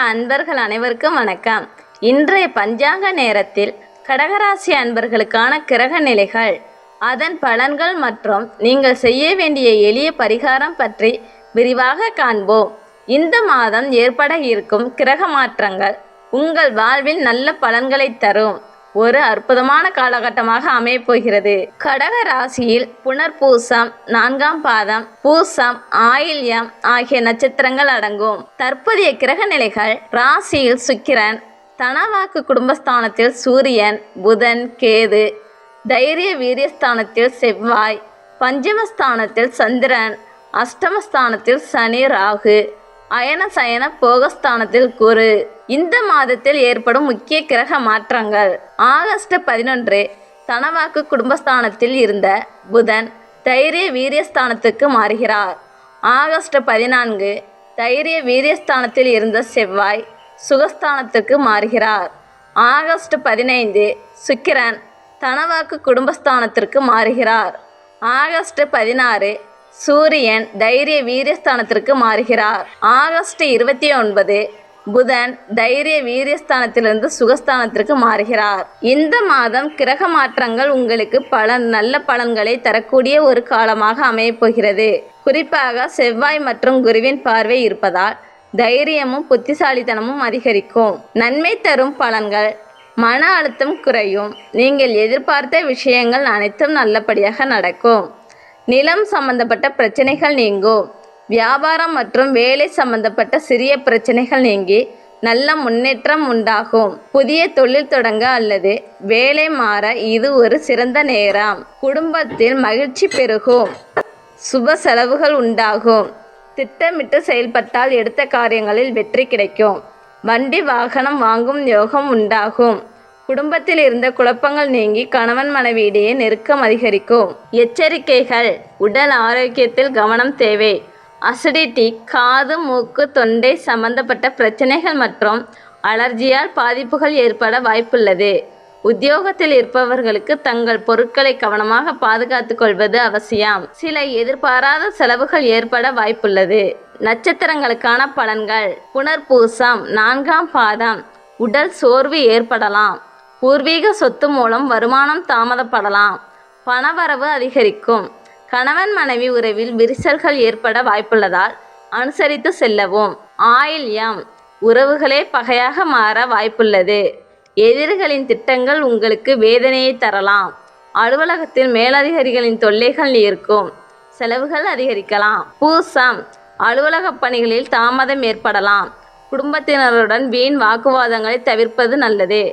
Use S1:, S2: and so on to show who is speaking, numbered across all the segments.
S1: அன்பர்கள் அனைவருக்கும் வணக்கம். இன்றைய பஞ்சாங்க நேரத்தில் கடகராசி அன்பர்களுக்கான கிரக நிலைகள், அதன் பலன்கள் மற்றும் நீங்கள் செய்ய வேண்டிய எளிய பரிகாரம் பற்றி விரிவாக காண்போம். இந்த மாதம் ஏற்பட இருக்கும் கிரக மாற்றங்கள் உங்கள் வாழ்வில் நல்ல பலன்களை தரும் ஒரு அற்புதமான காலகட்டமாக அமையப்போகிறது. கடக ராசியில் புனர்பூசம், 4ஆம் பாதம், பூசம், ஆயில்யம் ஆகிய நட்சத்திரங்கள் அடங்கும். தற்போதைய கிரக நிலைகள்: ராசியில் சுக்கிரன், தனவாக்கு குடும்பஸ்தானத்தில் சூரியன், புதன், கேது, தைரிய வீரியஸ்தானத்தில் செவ்வாய், பஞ்சமஸ்தானத்தில் சந்திரன், அஷ்டமஸ்தானத்தில் சனி, ராகு, அயன சயன போகஸ்தானத்தில் குரு. இந்த மாதத்தில் ஏற்படும் முக்கிய கிரக மாற்றங்கள்: ஆகஸ்ட் 11 தனவாக்கு குடும்பஸ்தானத்தில் இருந்த புதன் தைரிய வீரியஸ்தானத்துக்கு மாறுகிறார். ஆகஸ்ட் 14 தைரிய வீரியஸ்தானத்தில் இருந்த செவ்வாய் சுகஸ்தானத்துக்கு மாறுகிறார். ஆகஸ்ட் 15 சுக்கிரன் தனவாக்கு குடும்பஸ்தானத்திற்கு மாறுகிறார். ஆகஸ்ட் 16 சூரியன் தைரிய வீரியஸ்தானத்திற்கு மாறுகிறார். ஆகஸ்ட் 29 புதன் தைரிய வீரியஸ்தானத்திலிருந்து சுகஸ்தானத்திற்கு மாறுகிறார். இந்த மாதம் கிரக மாற்றங்கள் உங்களுக்கு பல நல்ல பலன்களை தரக்கூடிய ஒரு காலமாக அமையப்போகிறது. குறிப்பாக செவ்வாய் மற்றும் குருவின் பார்வை இருப்பதால் தைரியமும் புத்திசாலித்தனமும் அதிகரிக்கும். நன்மை தரும் பலன்கள்: மன அழுத்தம் குறையும். நீங்கள் எதிர்பார்த்த விஷயங்கள் அனைத்தும் நல்லபடியாக நடக்கும். நிலம் சம்பந்தப்பட்ட பிரச்சனைகள் நீங்கும். வியாபாரம் மற்றும் வேலை சம்பந்தப்பட்ட சிறிய பிரச்சனைகள் நீங்கி நல்ல முன்னேற்றம் உண்டாகும். புதிய தொழில் தொடங்க அல்லது வேலை மாற இது ஒரு சிறந்த நேரம். குடும்பத்தில் மகிழ்ச்சி பெருகும். சுப செலவுகள் உண்டாகும். திட்டமிட்டு செயல்பட்டால் எடுத்த காரியங்களில் வெற்றி கிடைக்கும். வண்டி வாகனம் வாங்கும் யோகம் உண்டாகும். குடும்பத்தில் இருந்த குழப்பங்கள் நீங்கி கணவன் மனைவியிடையே நெருக்கம் அதிகரிக்கும். எச்சரிக்கைகள்: உடல் ஆரோக்கியத்தில் கவனம் தேவை. அசிடிட்டி, காது, மூக்கு, தொண்டை சம்பந்தப்பட்ட பிரச்சனைகள் மற்றும் அலர்ஜியால் பாதிப்புகள் ஏற்பட வாய்ப்புள்ளது. உத்தியோகத்தில் இருப்பவர்களுக்கு தங்கள் பொருட்களை கவனமாக பாதுகாத்துக் கொள்வது அவசியம். சில எதிர்பாராத செலவுகள் ஏற்பட வாய்ப்புள்ளது. நட்சத்திரங்களுக்கான பலன்கள்: புனர்பூசம், 4ஆம் பாதம், உடல் சோர்வு ஏற்படலாம். பூர்வீக சொத்து மூலம் வருமானம் தாமதப்படலாம். பணவரவு அதிகரிக்கும். கணவன் மனைவி உறவில் விரிசல்கள் ஏற்பட வாய்ப்புள்ளதால் அனுசரித்து செல்லவும். ஆயில்யம், உறவுகளே பகையாக மாற வாய்ப்புள்ளது. எதிரிகளின் திட்டங்கள் உங்களுக்கு வேதனையை தரலாம். அலுவலகத்தில் மேலதிகாரிகளின் தொல்லைகள் இருக்கும். செலவுகள் அதிகரிக்கலாம். பூசம், அலுவலக பணிகளில் தாமதம் ஏற்படலாம். குடும்பத்தினருடன் வீண் வாக்குவாதங்களை தவிர்ப்பது நல்லது.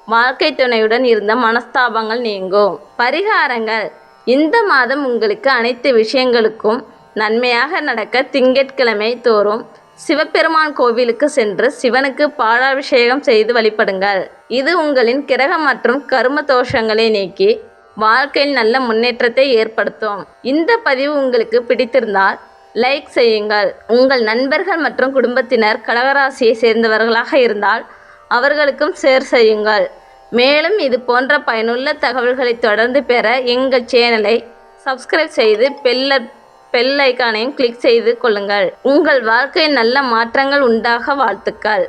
S1: வாழ்க்கை துணையுடன் இருந்த மனஸ்தாபங்கள் நீங்கும். பரிகாரங்கள்: இந்த மாதம் உங்களுக்கு அனைத்து விஷயங்களுக்கும் நன்மையாக நடக்க திங்கட்கிழமை தோறும் சிவபெருமான் கோவிலுக்கு சென்று சிவனுக்கு பாலாபிஷேகம் செய்து வழிபடுங்கள். இது உங்களின் கிரக மற்றும் கர்ம தோஷங்களை நீக்கி வாழ்க்கையில் நல்ல முன்னேற்றத்தை ஏற்படுத்தும். இந்த பதிவு உங்களுக்கு பிடித்திருந்தால் லைக் செய்யுங்கள். உங்கள் நண்பர்கள் மற்றும் குடும்பத்தினர் கடகராசியை சேர்ந்தவர்களாக இருந்தால் அவர்களுக்கும் ஷேர் செய்யுங்கள். மேலும் இது போன்ற பயனுள்ள தகவல்களை தொடர்ந்து பெற எங்கள் சேனலை சப்ஸ்கிரைப் செய்து பெல் ஐக்கானையும் கிளிக் செய்து கொள்ளுங்கள். உங்கள் வாழ்க்கையில் நல்ல மாற்றங்கள் உண்டாக வாழ்த்துக்கள்.